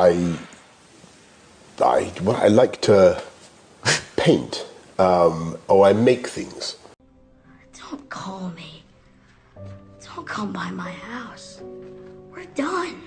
I I like to paint, or I make things. Don't call me. Don't come by my house. We're done.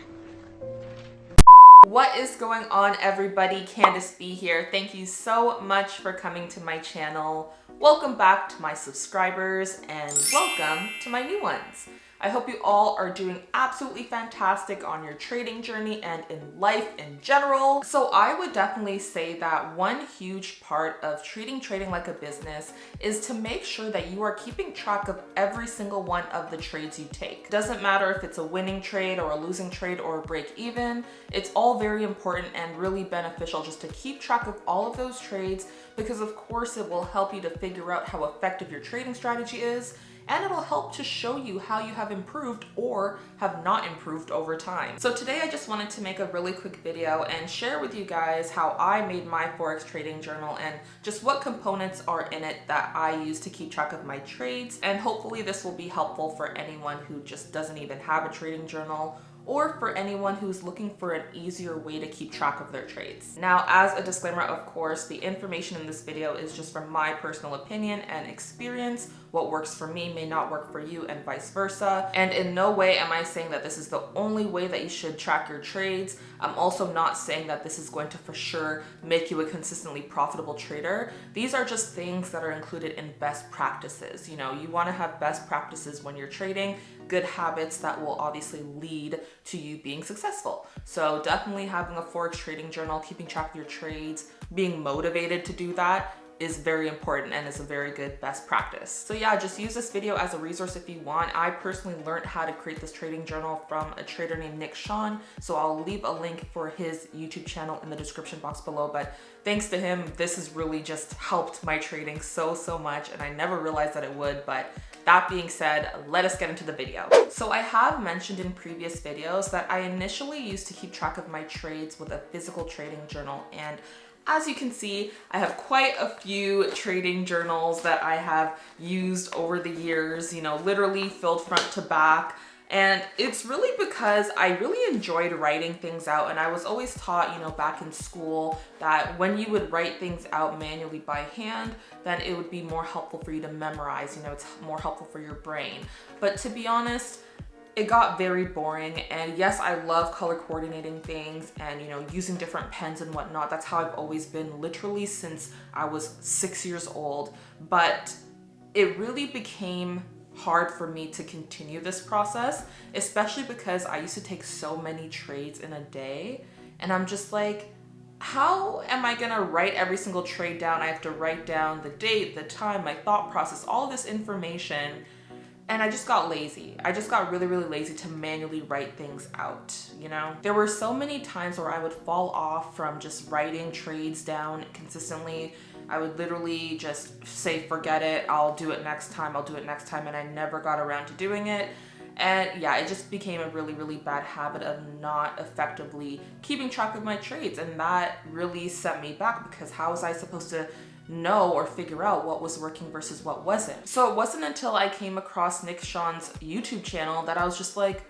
What is going on, everybody? Candace B here. Thank you so much for coming to my channel. Welcome back to my subscribers and welcome to my new ones. I hope you all are doing absolutely fantastic on your trading journey and in life in general. So I would definitely say that one huge part of treating trading like a business is to make sure that you are keeping track of every single one of the trades you take. Doesn't matter if it's a winning trade or a losing trade or a break even, it's all very important and really beneficial just to keep track of all of those trades, because of course it will help you to figure out how effective your trading strategy is, and it'll help to show you how you have improved or have not improved over time. So today I just wanted to make a really quick video and share with you guys how I made my Forex Trading Journal and just what components are in it that I use to keep track of my trades. And hopefully this will be helpful for anyone who just doesn't even have a trading journal, or for anyone who's looking for an easier way to keep track of their trades. Now, as a disclaimer, of course, the information in this video is just from my personal opinion and experience. What works for me may not work for you and vice versa. And in no way am I saying that this is the only way that you should track your trades. I'm also not saying that this is going to for sure make you a consistently profitable trader. These are just things that are included in best practices. You know, you want to have best practices when you're trading, good habits that will obviously lead to you being successful. So definitely having a Forex trading journal, keeping track of your trades, being motivated to do that is very important and is a very good best practice. So yeah, just use this video as a resource if you want. I personally learned how to create this trading journal from a trader named Nick Sean, so I'll leave a link for his YouTube channel in the description box below. But thanks to him, this has really just helped my trading so much, and I never realized that it would. But that being said, let us get into the video. So I have mentioned in previous videos that I initially used to keep track of my trades with a physical trading journal, and as you can see, I have quite a few trading journals that I have used over the years, you know, literally filled front to back. And it's really because I really enjoyed writing things out, and I was always taught, you know, back in school that when you would write things out manually by hand, then it would be more helpful for you to memorize, you know, it's more helpful for your brain. But to be honest, it got very boring. And yes, I love color coordinating things and, you know, using different pens and whatnot. That's how I've always been, literally since I was 6 years old. But it really became hard for me to continue this process, especially because I used to take so many trades in a day. And I'm just like, how am I gonna write every single trade down? I have to write down the date, the time, my thought process, all this information. And I just got lazy. I just got really lazy to manually write things out, you know? There were so many times where I would fall off from just writing trades down consistently. I would literally just say, forget it, I'll do it next time, and I never got around to doing it. And yeah, it just became a really bad habit of not effectively keeping track of my trades, and that really set me back, because how was I supposed to know or figure out what was working versus what wasn't? So it wasn't until I came across Nick Sean's YouTube channel that I was just like,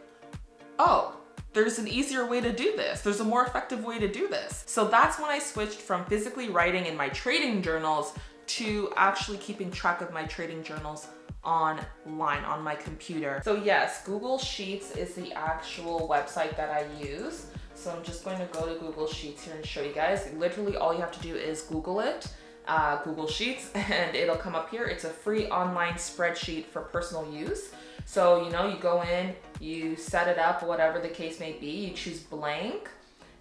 oh, there's an easier way to do this. There's a more effective way to do this. So that's when I switched from physically writing in my trading journals to actually keeping track of my trading journals online on my computer. So yes, Google Sheets is the actual website that I use. So I'm just going to go to Google Sheets here and show you guys. Literally all you have to do is Google it. Google Sheets, and it'll come up here. It's a free online spreadsheet for personal use. So, you know, you go in, you set it up, whatever the case may be, you choose blank,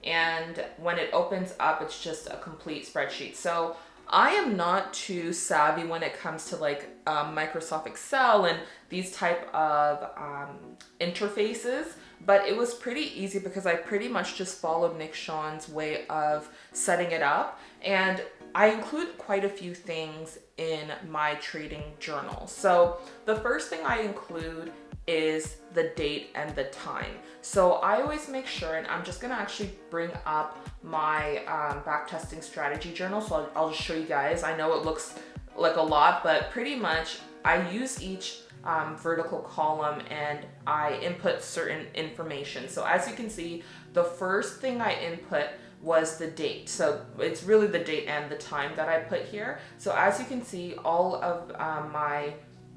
and when it opens up, it's just a complete spreadsheet. So I am not too savvy when it comes to like Microsoft Excel and these type of interfaces, but it was pretty easy because I pretty much just followed Nick Sean's way of setting it up. And I include quite a few things in my trading journal. So the first thing I include is the date and the time. So I always make sure, and I'm just gonna actually bring up my backtesting strategy journal. So I'll just show you guys. I know it looks like a lot, but pretty much I use each vertical column and I input certain information. So as you can see, the first thing I input was the date. So it's really the date and the time that I put here. So as you can see, all of my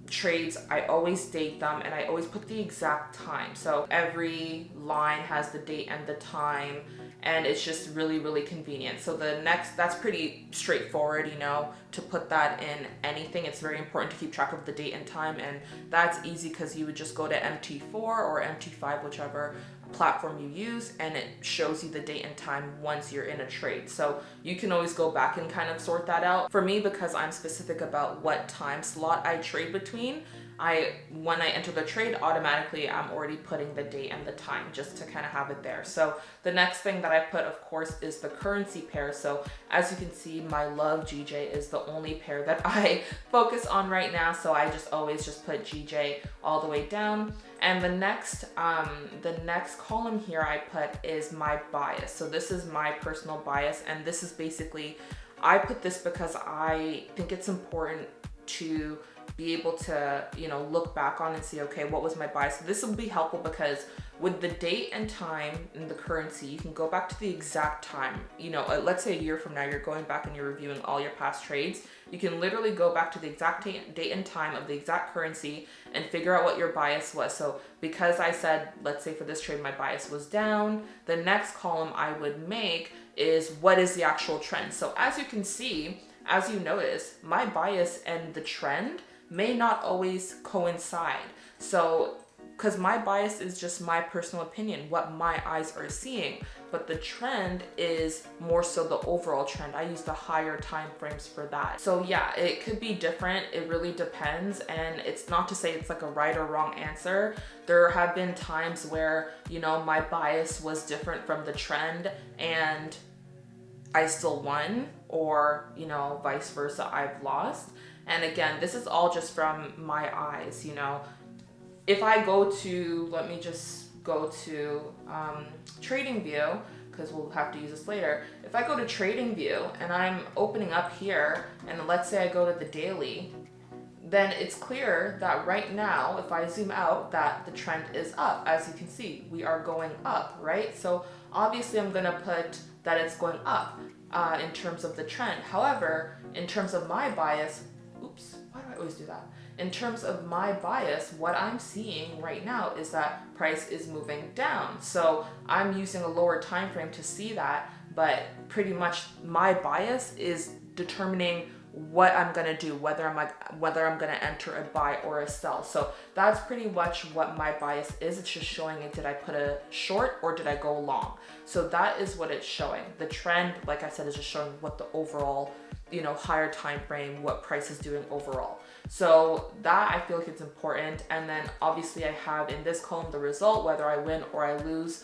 trades, I always date them and I always put the exact time. So every line has the date and the time, and it's just really, really convenient. So the next, that's pretty straightforward, you know, to put that in anything. It's very important to keep track of the date and time, and that's easy because you would just go to MT4 or MT5, whichever platform you use, and it shows you the date and time once you're in a trade. So you can always go back and kind of sort that out. For me, because I'm specific about what time slot I trade between, when I enter the trade, automatically I'm already putting the date and the time just to kind of have it there. So the next thing that I put, of course, is the currency pair. So as you can see, my love GJ is the only pair that I focus on right now. So I just always just put GJ all the way down. And the next column here I put is my bias. So this is my personal bias, and this is basically, I put this because I think it's important to be able to, you know, look back on and see, okay, what was my bias? So this will be helpful because with the date and time and the currency, you can go back to the exact time. You know, let's say a year from now, you're going back and you're reviewing all your past trades. You can literally go back to the exact date and time of the exact currency and figure out what your bias was. So because I said, let's say for this trade, my bias was down, the next column I would make is what is the actual trend. So as you can see, as you notice, my bias and the trend may not always coincide. So, because my bias is just my personal opinion, what my eyes are seeing, but the trend is more so the overall trend. I use the higher time frames for that. So yeah, it could be different. It really depends. And it's not to say it's like a right or wrong answer. There have been times where, you know, my bias was different from the trend and I still won, or, you know, vice versa, I've lost. And again, this is all just from my eyes, you know. If I go to, let me just go to TradingView, because we'll have to use this later. If I go to TradingView and I'm opening up here, and let's say I go to the daily, then it's clear that right now, if I zoom out, that the trend is up. As you can see, we are going up, right? So obviously I'm gonna put that it's going up in terms of the trend. However, in terms of my bias, oops, why do I always do that? In terms of my bias, what I'm seeing right now is that price is moving down. So I'm using a lower time frame to see that, but pretty much my bias is determining what I'm gonna do, whether I'm gonna enter a buy or a sell. So that's pretty much what my bias is. It's just showing it, did I put a short or did I go long? So that is what it's showing. The trend, like I said, is just showing what the overall, you know, higher time frame, what price is doing overall. So that, I feel like it's important. And then obviously I have in this column the result, whether I win or I lose.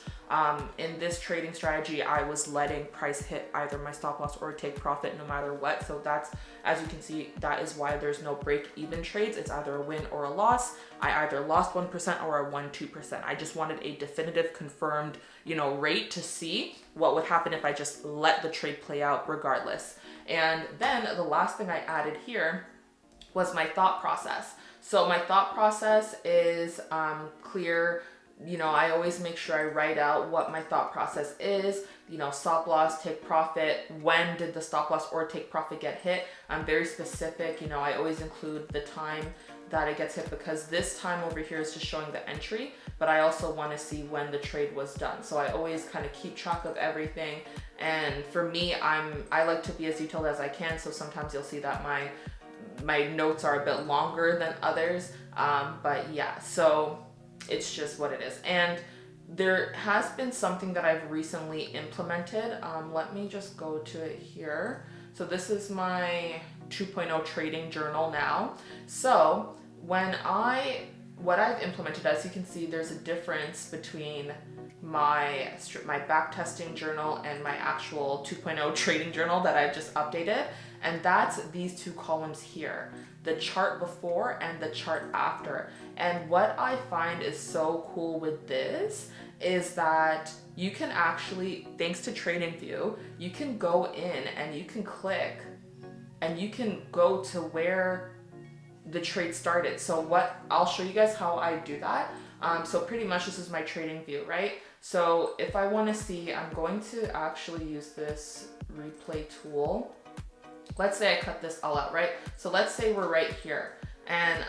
In this trading strategy, I was letting price hit either my stop loss or take profit no matter what. So that's, as you can see, that is why there's no break even trades. It's either a win or a loss. I either lost 1% or I won 2%. I just wanted a definitive confirmed, you know, rate to see what would happen if I just let the trade play out regardless. And then the last thing I added here was my thought process. So my thought process is clear. You know, I always make sure I write out what my thought process is, you know, stop loss, take profit, when did the stop loss or take profit get hit. I'm very specific, you know, I always include the time that it gets hit because this time over here is just showing the entry, but I also want to see when the trade was done. So I always kind of keep track of everything. And for me, I like to be as detailed as I can. So sometimes you'll see that my notes are a bit longer than others. But yeah, so it's just what it is. And there has been something that I've recently implemented. Let me just go to it here. So this is my 2.0 trading journal now. So what I've implemented, as you can see, there's a difference between my back testing journal and my actual 2.0 trading journal that I've just updated. And that's these two columns here, the chart before and the chart after. And what I find is so cool with this is that you can actually, thanks to TradingView, you can go in and you can click and you can go to where the trade started. So I'll show you guys how I do that. So pretty much this is my trading view, right? So if I want to see, I'm going to actually use this replay tool. Let's say I cut this all out, right? So let's say we're right here and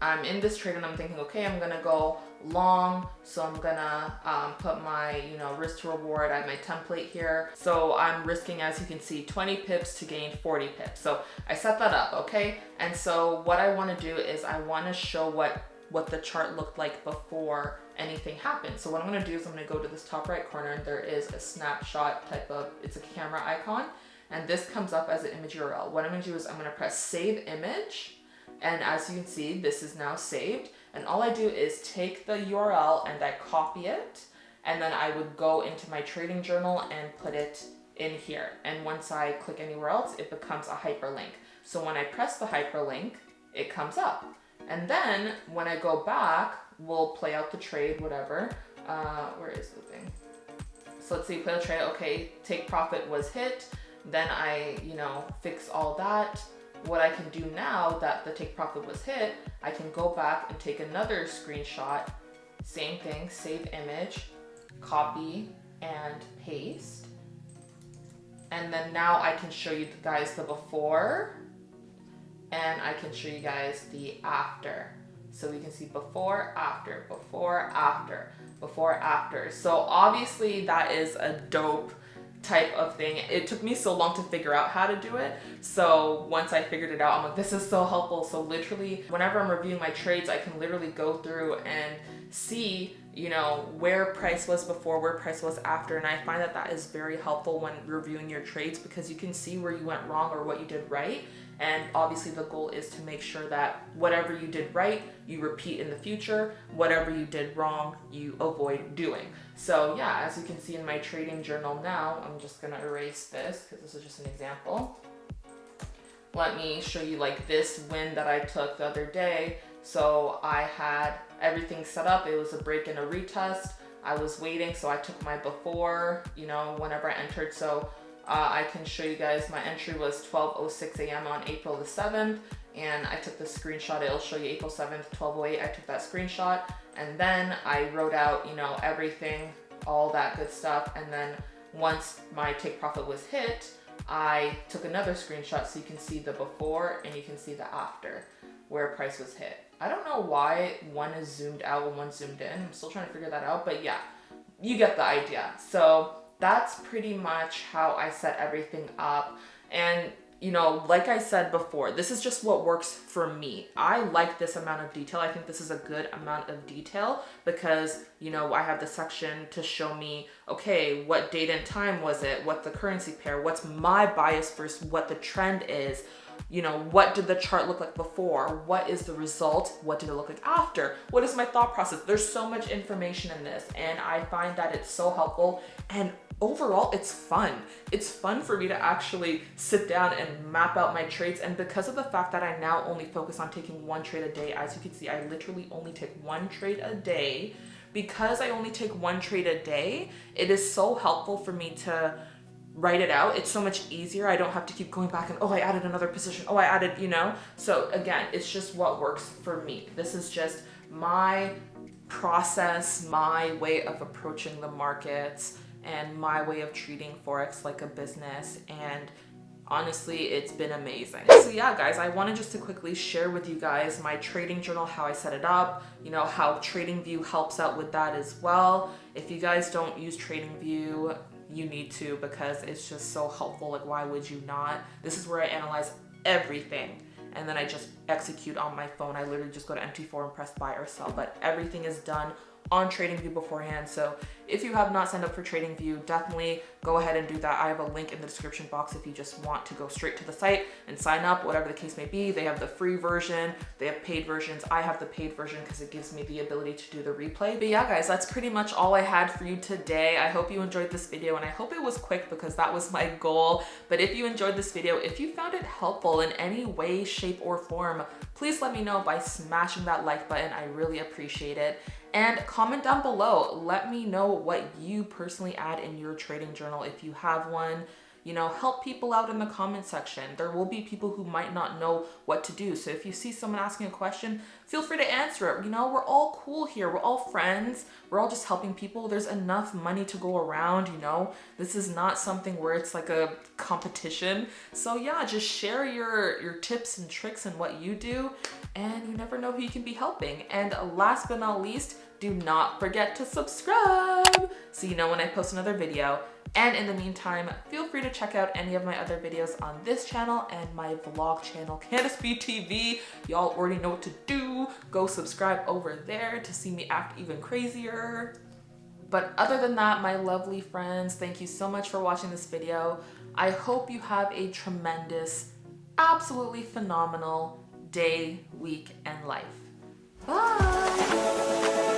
I'm in this trade and I'm thinking, okay, I'm gonna go long. So I'm gonna put my, risk to reward at my template here. So I'm risking, as you can see, 20 pips to gain 40 pips. So I set that up, okay? And so what I wanna do is I wanna show what the chart looked like before anything happened. So what I'm gonna do is I'm gonna go to this top right corner and there is a snapshot type of, it's a camera icon. And this comes up as an image URL. What I'm gonna do is I'm gonna press save image. And as you can see, this is now saved. And all I do is take the URL and I copy it. And then I would go into my trading journal and put it in here. And once I click anywhere else, it becomes a hyperlink. So when I press the hyperlink, it comes up. And then when I go back, we'll play out the trade, whatever. Where is the thing? So let's see, play the trade. Okay, take profit was hit. Then I, fix all that. What I can do now that the take profit was hit, I can go back and take another screenshot. Same thing, save image, copy and paste. And then now I can show you guys the before and I can show you guys the after. So we can see before, after, before, after, before, after. So obviously that is a dope type of thing. It took me so long to figure out how to do it. So once I figured it out, I'm like, this is so helpful. So literally, whenever I'm reviewing my trades, I can literally go through and see, where price was before, where price was after. And I find that that is very helpful when reviewing your trades because you can see where you went wrong or what you did right. And obviously the goal is to make sure that whatever you did right, you repeat in the future. Whatever you did wrong, you avoid doing. So yeah, as you can see in my trading journal now, I'm just gonna erase this because this is just an example. Let me show you like this win that I took the other day. So I had everything set up. It was a break and a retest. I was waiting, so I took my before, whenever I entered. So I can show you guys my entry was 12:06 a.m. on April the 7th. And I took the screenshot. It'll show you April 7th, 12:08. I took that screenshot. And then I wrote out, everything, all that good stuff. And then once my take profit was hit, I took another screenshot so you can see the before and you can see the after where price was hit. I don't know why one is zoomed out and one's zoomed in. I'm still trying to figure that out, but yeah, you get the idea. So that's pretty much how I set everything up. And like I said before, this is just what works for me. I like this amount of detail. I think this is a good amount of detail because, I have the section to show me, okay, what date and time was it? What's the currency pair? What's my bias versus what the trend is? What did the chart look like before? What is the result? What did it look like after? What is my thought process? There's so much information in this and I find that it's so helpful and overall it's fun. It's fun for me to actually sit down and map out my trades, and because of the fact that I now only focus on taking one trade a day, as you can see, I literally only take one trade a day. Because I only take one trade a day, it is so helpful for me to write it out. It's so much easier. I don't have to keep going back and, I added another position. I added, So again, it's just what works for me. This is just my process, my way of approaching the markets, and my way of treating Forex like a business. And honestly, it's been amazing. So yeah, guys, I wanted just to quickly share with you guys my trading journal, how I set it up, how TradingView helps out with that as well. If you guys don't use TradingView, you need to, because it's just so helpful. Like, why would you not? This is where I analyze everything and then I just execute on my phone. I literally just go to MT4 and press buy or sell, but everything is done on TradingView beforehand. So if you have not signed up for TradingView, definitely go ahead and do that. I have a link in the description box if you just want to go straight to the site and sign up, whatever the case may be. They have the free version, they have paid versions. I have the paid version because it gives me the ability to do the replay. But yeah, guys, that's pretty much all I had for you today. I hope you enjoyed this video, and I hope it was quick because that was my goal. But if you enjoyed this video, if you found it helpful in any way, shape, or form, please let me know by smashing that like button. I really appreciate it. And comment down below. Let me know what you personally add in your trading journal if you have one. help people out in the comment section. There will be people who might not know what to do. So if you see someone asking a question, feel free to answer it. We're all cool here. We're all friends. We're all just helping people. There's enough money to go around, This is not something where it's like a competition. So yeah, just share your tips and tricks and what you do, and you never know who you can be helping. And last but not least, do not forget to subscribe so you know when I post another video. And in the meantime, feel free to check out any of my other videos on this channel and my vlog channel, Candace B TV. Y'all already know what to do. Go subscribe over there to see me act even crazier. But other than that, my lovely friends, thank you so much for watching this video. I hope you have a tremendous, absolutely phenomenal day, week, and life. Bye!